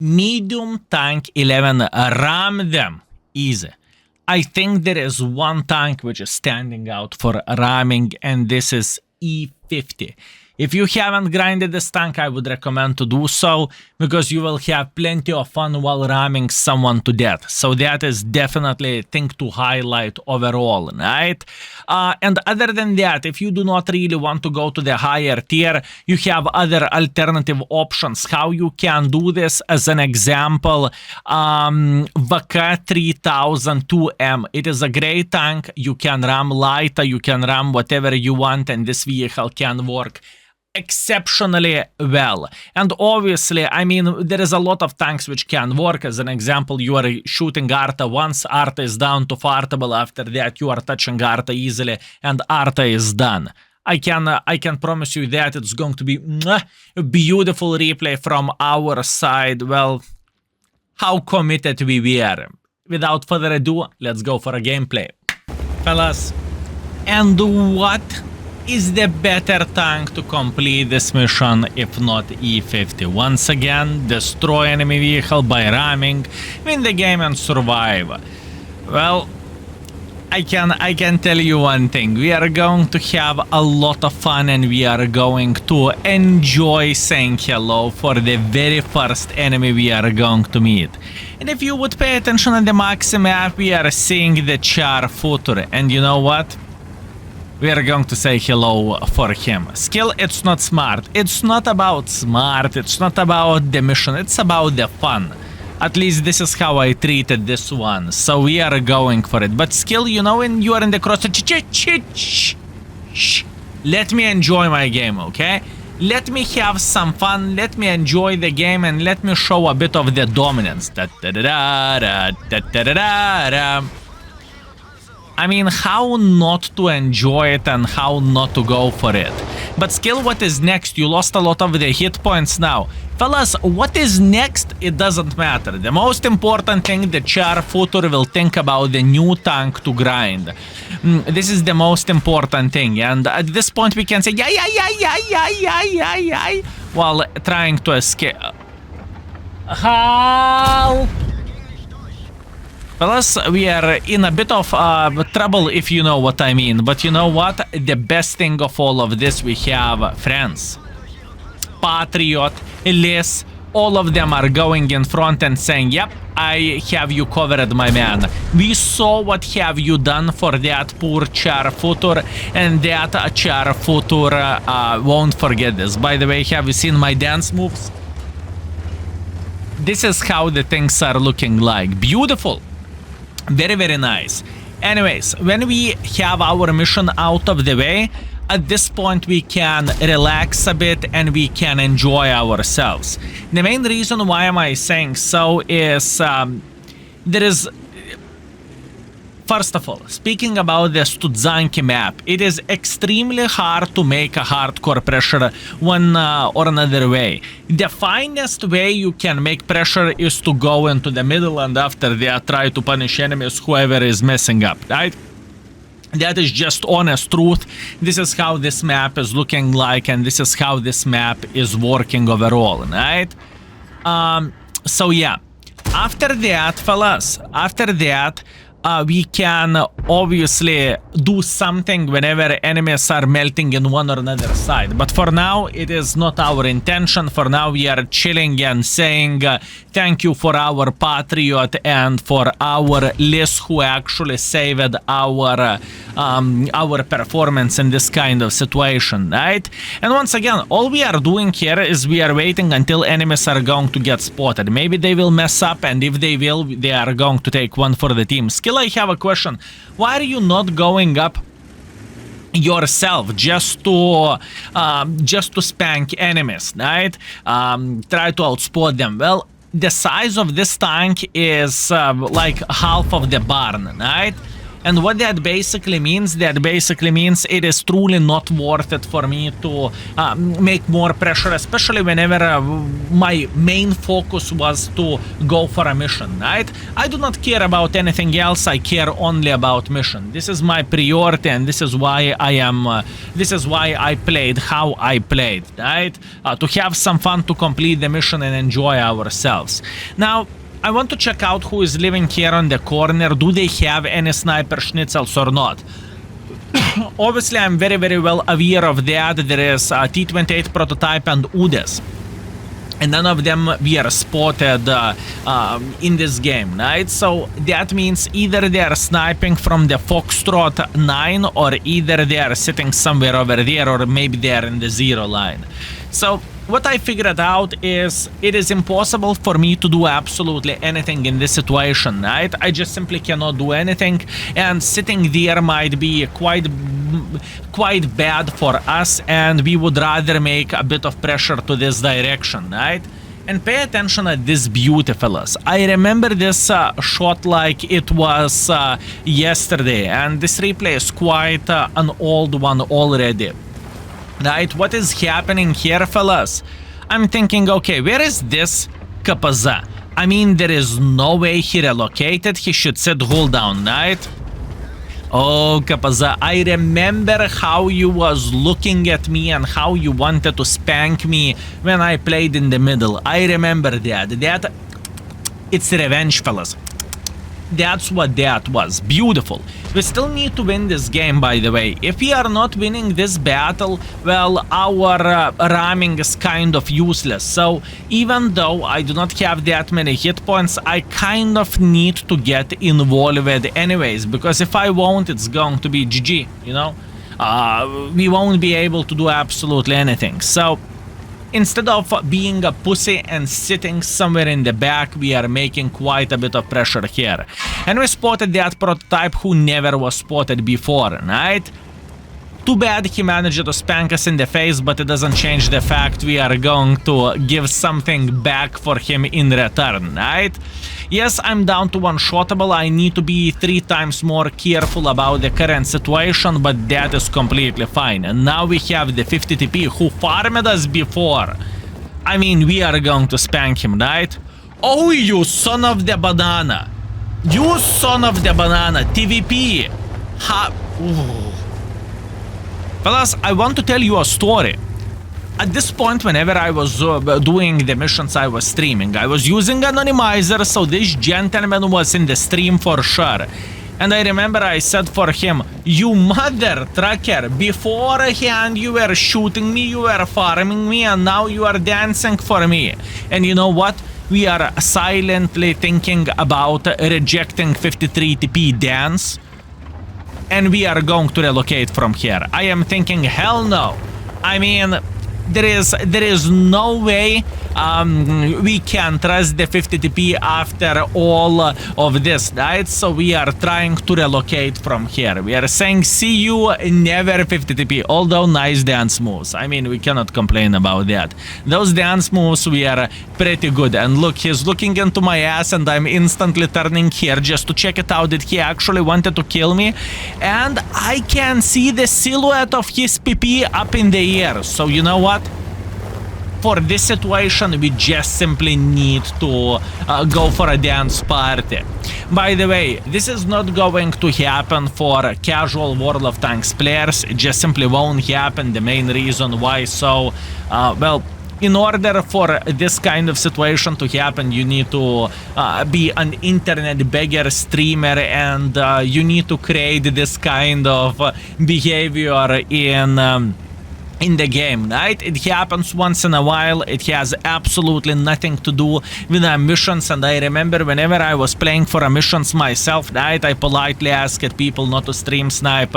Medium tank 11, ram them. Easy. I think there is one tank which is standing out for ramming, and this is E50. If you haven't grinded this tank, I would recommend to do so, because you will have plenty of fun while ramming someone to death. So that is definitely a thing to highlight overall, right? And other than that, if you do not really want to go to the higher tier, you have other alternative options. How you can do this, as an example, VK 3002M. It is a great tank. You can ram lighter, you can ram whatever you want, and this vehicle can work exceptionally well. And obviously, I mean, there is a lot of tanks which can work. As an example, you are shooting Arta once, Arta is down to fartable. After that, you are touching Arta easily, and Arta is done. I can promise you that it's going to be a beautiful replay from our side. Well, how committed we were. Without further ado, let's go for a gameplay, fellas. And what is the better tank to complete this mission if not E50? Once again, destroy enemy vehicle by ramming, win the game and survive. Well, I can tell you one thing. We are going to have a lot of fun, and we are going to enjoy saying hello for the very first enemy we are going to meet. And if you would pay attention on the maxi map, we are seeing the Char Future, and you know what? We are going to say hello for him. Skill, it's not smart. It's not about smart. It's not about the mission. It's about the fun. At least this is how I treated this one. So we are going for it. But skill, you know, when you are in the cross... Let me enjoy my game, okay? Let me have some fun. Let me enjoy the game, and let me show a bit of the dominance. I mean, how not to enjoy it and how not to go for it. But skill, what is next? You lost a lot of the hit points now. Fellas, what is next? It doesn't matter. The most important thing, the Char Future will think about the new tank to grind. This is the most important thing. And at this point we can say, while trying to escape. Help! Fellas, we are in a bit of trouble, if you know what I mean. But you know what? The best thing of all of this, we have friends. Patriot, Liz, all of them are going in front and saying, yep, I have you covered, my man. We saw what have you done for that poor Char Future, and that Char Future won't forget this. By the way, have you seen my dance moves? This is how the things are looking like. Beautiful. Very, very nice. Anyways, when we have our mission out of the way, at this point we can relax a bit and we can enjoy ourselves. The main reason why am I saying so is there is... First of all, speaking about the Studzanki map, it is extremely hard to make a hardcore pressure one or another way. The finest way you can make pressure is to go into the middle, and after that try to punish enemies, whoever is messing up, right? That is just honest truth. This is how this map is looking like, and this is how this map is working overall, right? So yeah, after that, fellas, after that, we can obviously do something whenever enemies are melting in one or another side. But for now, it is not our intention. For now, we are chilling and saying thank you for our Patriot and for our Liz, who actually saved our performance in this kind of situation, right? And once again, all we are doing here is we are waiting until enemies are going to get spotted. Maybe they will mess up, and if they will, they are going to take one for the team. Skill, I have a question. Why are you not going up yourself just to spank enemies, right? Try to outspot them. Well, the size of this tank is like half of the barn, right? And what that basically means, it is truly not worth it for me to make more pressure, especially whenever my main focus was to go for a mission, right? I do not care about anything else. I care only about mission. This is my priority, and this is why I played how I played, right? To have some fun, to complete the mission and enjoy ourselves. Now, I want to check out who is living here on the corner. Do they have any sniper schnitzels or not? Obviously, I'm very, very well aware of that. There is a T-28 prototype and UDES. And none of them were spotted in this game, right? So that means either they are sniping from the Foxtrot 9, or either they are sitting somewhere over there, or maybe they are in the 0 line. So what I figured out is it is impossible for me to do absolutely anything in this situation, right? I just simply cannot do anything, and sitting there might be quite bad for us, and we would rather make a bit of pressure to this direction, right? And pay attention at this beauty, fellas. I remember this shot like it was yesterday, and this replay is quite an old one already. Right, what is happening here, fellas? I'm thinking, okay, where is this Kapaza? I mean, there is no way he relocated. He should sit hold down, right? Oh, Kapaza, I remember how you was looking at me and how you wanted to spank me when I played in the middle. I remember that. It's revenge, fellas. That's what that was. Beautiful. We still need to win this game, by the way. If we are not winning this battle, well, our ramming is kind of useless. So even though I do not have that many hit points, I kind of need to get involved anyways, because if I won't, it's going to be GG, you know? We won't be able to do absolutely anything. So instead of being a pussy and sitting somewhere in the back, we are making quite a bit of pressure here. And we spotted that prototype who never was spotted before, right? Too bad he managed to spank us in the face, but it doesn't change the fact we are going to give something back for him in return, right? Yes, I'm down to one shotable. I need to be 3 times more careful about the current situation, but that is completely fine. And now we have the 50 TP who farmed us before. I mean, we are going to spank him, right? Oh, you son of the banana. You son of the banana. TVP. Ooh. Fellas, I want to tell you a story. At this point, whenever I was doing the missions, I was streaming. I was using anonymizer, so this gentleman was in the stream for sure. And I remember I said for him, you mother trucker, beforehand you were shooting me, you were farming me, and now you are dancing for me. And you know what? We are silently thinking about rejecting 53 TP dance. And we are going to relocate from here. I am thinking, hell no. I mean, there is no way we can trust the 50 TP after all of this, right? So we are trying to relocate from here. We are saying, see you, never 50 TP. Although nice dance moves. I mean, we cannot complain about that. Those dance moves were pretty good. And look, he's looking into my ass and I'm instantly turning here just to check it out. Did he actually wanted to kill me? And I can see the silhouette of his PP up in the air. So you know what? For this situation, we just simply need to go for a dance party. By the way, this is not going to happen for casual World of Tanks players. It just simply won't happen. The main reason why so, well, in order for this kind of situation to happen, you need to be an internet beggar streamer, and you need to create this kind of behavior in the game, right? It happens once in a while. It has absolutely nothing to do with our missions. And I remember whenever I was playing for our missions myself, right, I politely asked people not to stream snipe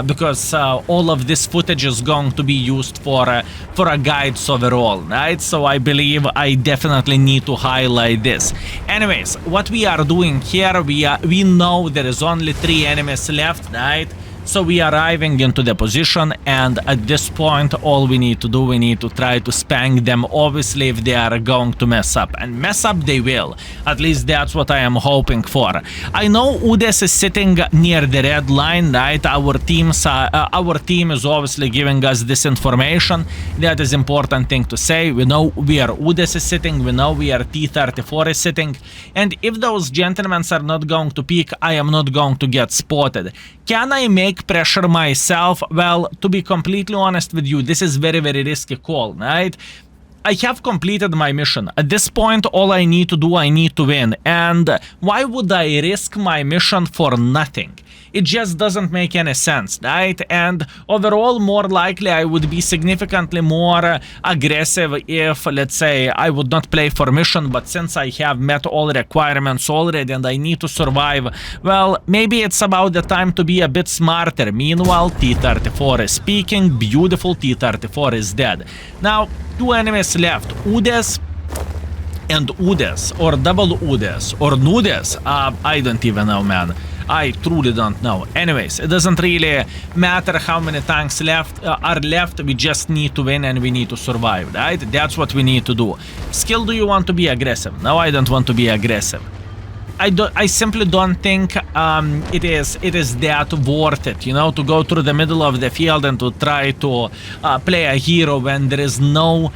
because all of this footage is going to be used for a guides overall, right? So I believe I definitely need to highlight this. Anyways, what we are doing here, we know there is only 3 enemies left, right? So we are arriving into the position, and at this point all we need to do, we need to try to spank them, obviously, if they are going to mess up, and mess up they will. At least that's what I am hoping for. I know Udes is sitting near the red line, right? Our team is obviously giving us this information. That is important thing to say. We know where Udes is sitting, we know where T-34 is sitting, and if those gentlemen are not going to peek, I am not going to get spotted. Can I make pressure myself? Well, to be completely honest with you, this is very, very risky call, right? I have completed my mission. At this point, all I need to do, I need to win. And why would I risk my mission for nothing? It just doesn't make any sense, right? And overall, more likely, I would be significantly more aggressive if, let's say, I would not play for mission, but since I have met all requirements already and I need to survive, well, maybe it's about the time to be a bit smarter. Meanwhile, T-34 is speaking. Beautiful, T-34 is dead. Now, two enemies left, Udes and Udes, or double Udes, or Nudes. I don't even know, man. I truly don't know. Anyways, it doesn't really matter how many tanks are left. We just need to win and we need to survive, right? That's what we need to do. Skill, do you want to be aggressive? No, I don't want to be aggressive. I simply don't think it is that worth it, you know, to go through the middle of the field and to try to play a hero when there is no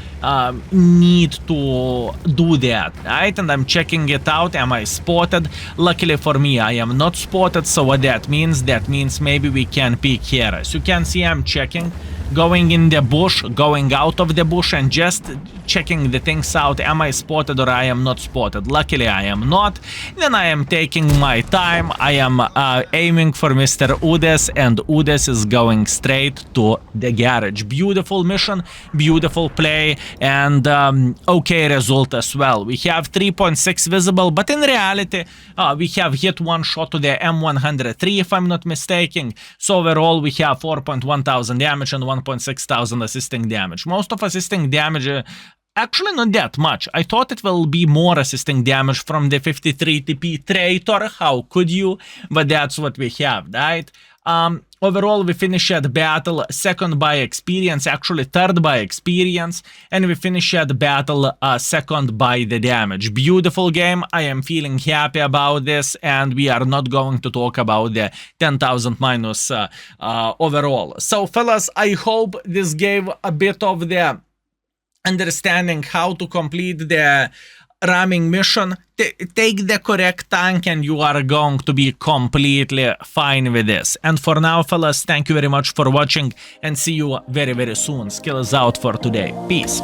need to do that, right? And I'm checking it out. Am I spotted? Luckily for me, I am not spotted. So what that means? That means maybe we can peek here. As you can see, I'm checking, going in the bush, going out of the bush, and just checking the things out. Am I spotted or I am not spotted? Luckily, I am not. Then I am taking my time. I am aiming for Mr. Udes, and Udes is going straight to the garage. Beautiful mission, beautiful play, and okay result as well. We have 3.6 visible, but in reality, we have hit one shot to the M103, if I'm not mistaken. So overall, we have 4.1 thousand damage and 1.6 thousand assisting damage. Most of assisting damage, actually not that much. I thought it will be more assisting damage from the 53 TP traitor. How could you? But that's what we have, right? Overall, we finished at battle second by experience, actually third by experience, and we finished at battle second by the damage. Beautiful game. I am feeling happy about this, and we are not going to talk about the 10,000 minus overall. So, fellas, I hope this gave a bit of the understanding how to complete the ramming mission. Take the correct tank and you are going to be completely fine with this. And for now, fellas, thank you very much for watching and see you very, very soon. Skill is out for today. Peace.